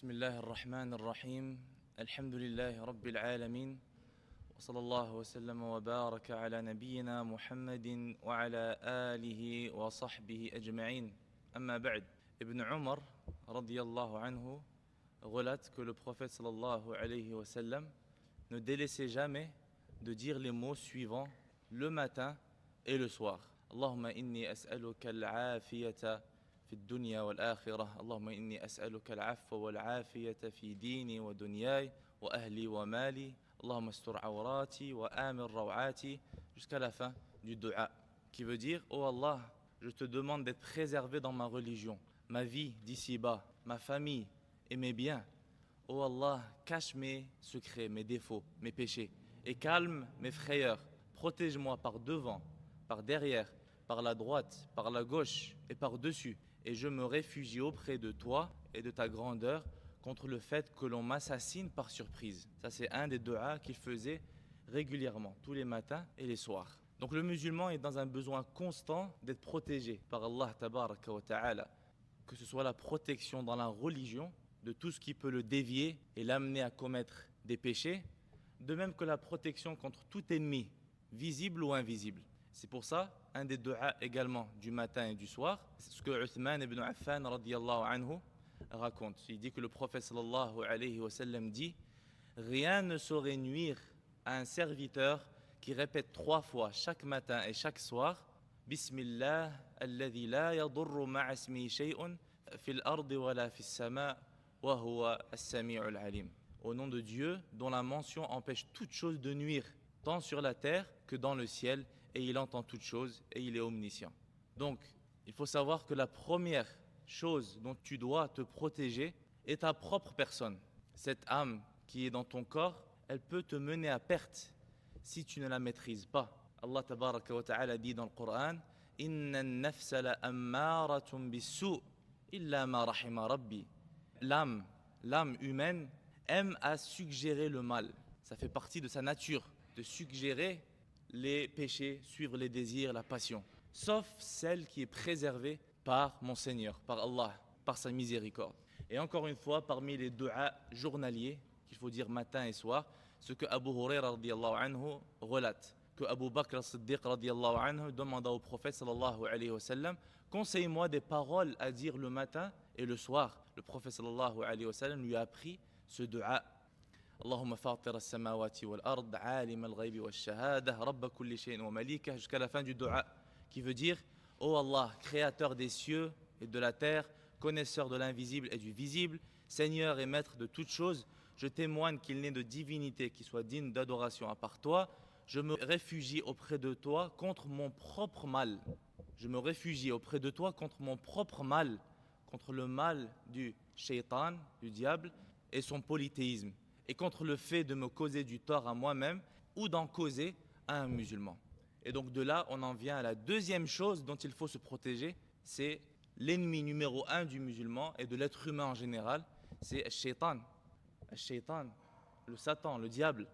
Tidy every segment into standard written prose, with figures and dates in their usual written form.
بسم الله الرحمن الرحيم الحمد لله رب العالمين وصلى الله وسلم وبارك على نبينا محمد وعلى آله وصحبه أجمعين أما بعد. Ibn Umar radiyallahu anhu relate que le prophète sallallahu alayhi wa sallam ne délaissait jamais de dire les mots suivants le matin et le soir. Allahumma inni as'aluka al-afiyata في الدنيا والآخرة اللهم إني أسألك العفو والعافية في ديني ودنياي وأهلي ومالي اللهم استر عوراتي وآمن روعاتي jusqu'à la fin du dua qui veut dire oh Allah, je te demande d'être préservé dans ma religion, ma vie d'ici-bas, ma famille et mes biens. Oh Allah, cache mes secrets, mes défauts, mes péchés et calme mes frayeurs. Protège-moi par devant, par derrière, par la droite, par la gauche et par dessus. Et je me réfugie auprès de toi et de ta grandeur contre le fait que l'on m'assassine par surprise. Ça, c'est un des duas qu'il faisait régulièrement, tous les matins et les soirs. Donc le musulman est dans un besoin constant d'être protégé par Allah tabaraka wa ta'ala, que ce soit la protection dans la religion de tout ce qui peut le dévier et l'amener à commettre des péchés, de même que la protection contre tout ennemi, visible ou invisible. C'est pour ça, un des duas également du matin et du soir, c'est ce que Uthman ibn Affan radiyallahu anhu raconte. Il dit que le prophète sallallahu alayhi wa sallam dit « Rien ne saurait nuire à un serviteur qui répète 3 fois chaque matin et chaque soir « Bismillah, alladhi la yadurru ma'a ismihi shay'un fil ardi wa la fis sama' wa huwa as-sami'ul alim » Au nom de Dieu, dont la mention empêche toute chose de nuire, tant sur la terre que dans le ciel, et il entend toutes choses et il est omniscient. Donc, il faut savoir que la première chose dont tu dois te protéger est ta propre personne. Cette âme qui est dans ton corps, elle peut te mener à perte si tu ne la maîtrises pas. Allah tabaraka wa ta'ala dit dans le Coran « Inna an-nafsa la ammaratun bis-su' illa ma rahima rabbi » L'âme humaine aime à suggérer le mal. Ça fait partie de sa nature, de suggérer les péchés, suivre les désirs, la passion, sauf celle qui est préservée par mon Seigneur, par Allah, par sa miséricorde. Et encore une fois, parmi les duas journaliers, qu'il faut dire matin et soir, ce que Abu Huraira radiyallahu anhu relate, que Abu Bakr as-Siddiq radiyallahu anhu demanda au prophète sallallahu alayhi wa sallam, conseille-moi des paroles à dire le matin et le soir. Le prophète sallallahu alayhi wa sallam lui a appris ce dua. اللهم فاطر السماوات والأرض عالم الغيب والشهادة رب كل شيء ومليكه jusqu'à la fin du dua qui veut dire ô Allah, créateur des cieux et de la terre, connaisseur de l'invisible et du visible, Seigneur et maître de toutes choses, je témoigne qu'il n'est de divinité qui soit digne d'adoration à part toi. Je me réfugie auprès de toi contre mon propre mal. Je me réfugie auprès de toi contre mon propre mal, contre le mal du shaitan, du diable et son polythéisme, et contre le fait de me causer du tort à moi-même ou d'en causer à un musulman. Et donc de là, on en vient à la deuxième chose dont il faut se protéger, c'est l'ennemi numéro 1 du musulman et de l'être humain en général, c'est le shaitan. Le shaitan, le Satan, le diable.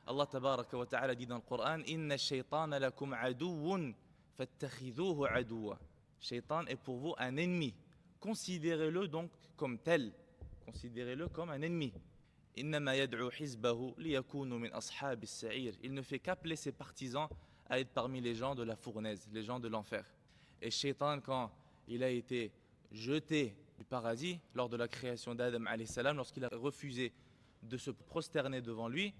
Allah tabaraka wa ta'ala dit dans le Coran « Inna shaytana lakum aduwwun fattakhidhuhu aduwwa » Shaitan est pour vous un ennemi. Considérez-le donc comme tel. Considérez-le comme un ennemi. Il ne fait qu'appeler ses partisans à être parmi les gens de la fournaise, les gens de l'enfer. Et Shaitan, quand il a été jeté du paradis lors de la création d'Adam alayhi salam, lorsqu'il a refusé de se prosterner devant lui,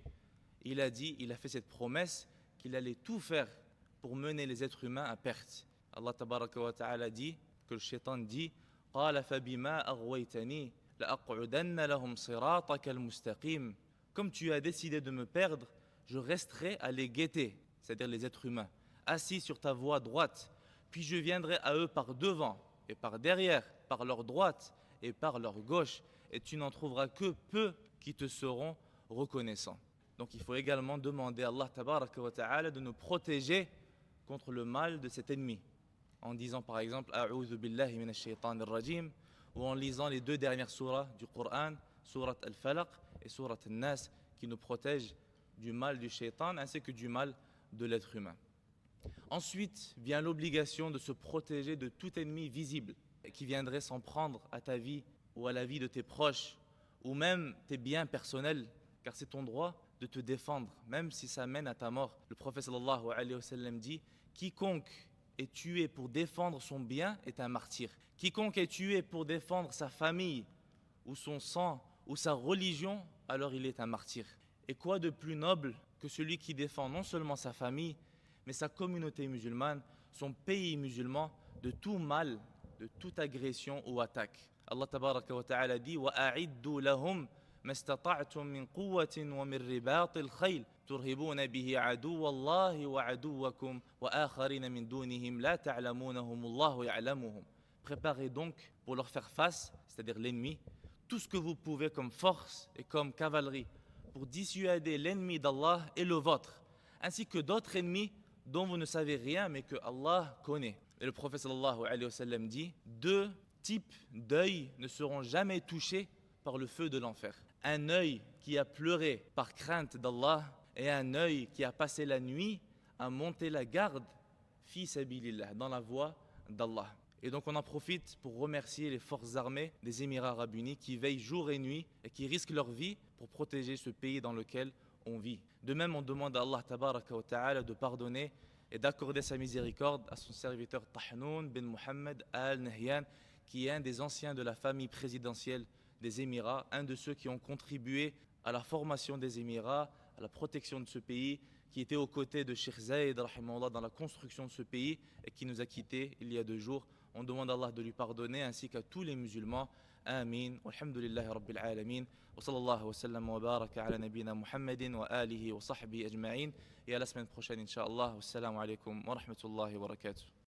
il a fait cette promesse qu'il allait tout faire pour mener les êtres humains à perte. Allah tabaraka wa ta'ala dit, que le Shaitan dit « قَالَ فَبِمَا أَغْوَيْتَنِي Comme tu as décidé de me perdre, je resterai à les guetter, c'est-à-dire les êtres humains, assis sur ta voie droite, puis je viendrai à eux par devant et par derrière, par leur droite et par leur gauche, et tu n'en trouveras que peu qui te seront reconnaissants. Donc il faut également demander à Allah tabaraka wa ta'ala de nous protéger contre le mal de cet ennemi, en disant par exemple « A'udhu billahi minash shaytanir rajim » ou en lisant les 2 dernières surahs du Coran, surat Al-Falaq et surat Al-Nas, qui nous protègent du mal du shaitan ainsi que du mal de l'être humain. Ensuite vient l'obligation de se protéger de tout ennemi visible qui viendrait s'en prendre à ta vie ou à la vie de tes proches ou même tes biens personnels, car c'est ton droit de te défendre, même si ça mène à ta mort. Le prophète sallallahu alayhi wa sallam dit: quiconque est tué pour défendre son bien est un martyr. Quiconque est tué pour défendre sa famille ou son sang ou sa religion, alors il est un martyr. Et quoi de plus noble que celui qui défend non seulement sa famille, mais sa communauté musulmane, son pays musulman, de tout mal, de toute agression ou attaque. Allah tabaraka wa ta'ala dit: وَأَعِدُّوا لَهُمْ مَا اسْتَطَعْتُم مِّن قُوَّةٍ وَمِن رِّبَاطِ الْخَيْلِ تُرْهِبُونَ بِهِ عَدُوَّ اللَّهِ وَعَدُوَّكُمْ وَآخَرِينَ مِن دُونِهِمْ لَا تَعْلَمُونَهُمُ اللَّهُ يَعْلَمُهُم. Préparez donc pour leur faire face, c'est-à-dire l'ennemi, tout ce que vous pouvez comme force et comme cavalerie pour dissuader l'ennemi d'Allah et le vôtre, ainsi que d'autres ennemis dont vous ne savez rien mais que Allah connaît. Et le prophète sallallahu alayhi wa sallam dit: deux types d'œils ne seront jamais touchés par le feu de l'enfer. Un œil qui a pleuré par crainte d'Allah et un œil qui a passé la nuit à monter la garde fi sabilillah, dans la voie d'Allah. Et donc on en profite pour remercier les forces armées des Émirats arabes unis qui veillent jour et nuit et qui risquent leur vie pour protéger ce pays dans lequel on vit. De même, on demande à Allah tabaraka wa ta'ala de pardonner et d'accorder sa miséricorde à son serviteur Tahnoun bin Mohammed al-Nahyan, qui est un des anciens de la famille présidentielle des Émirats, un de ceux qui ont contribué à la formation des Émirats, à la protection de ce pays, qui était aux côtés de Sheikh Zayed rahimahullah dans la construction de ce pays et qui nous a quittés il y a 2 jours. On demande à Allah de lui pardonner ainsi qu'à tous les musulmans. Amin. Walhamdulillahi rabbil alamin. Wa sallallahu wa sallam wa baraka ala nabina Muhammadin wa alihi wa sahbihi ajma'in. Et à la semaine prochaine, Inch'Allah. Wassalamu alaikum wa rahmatullahi wa barakatuh.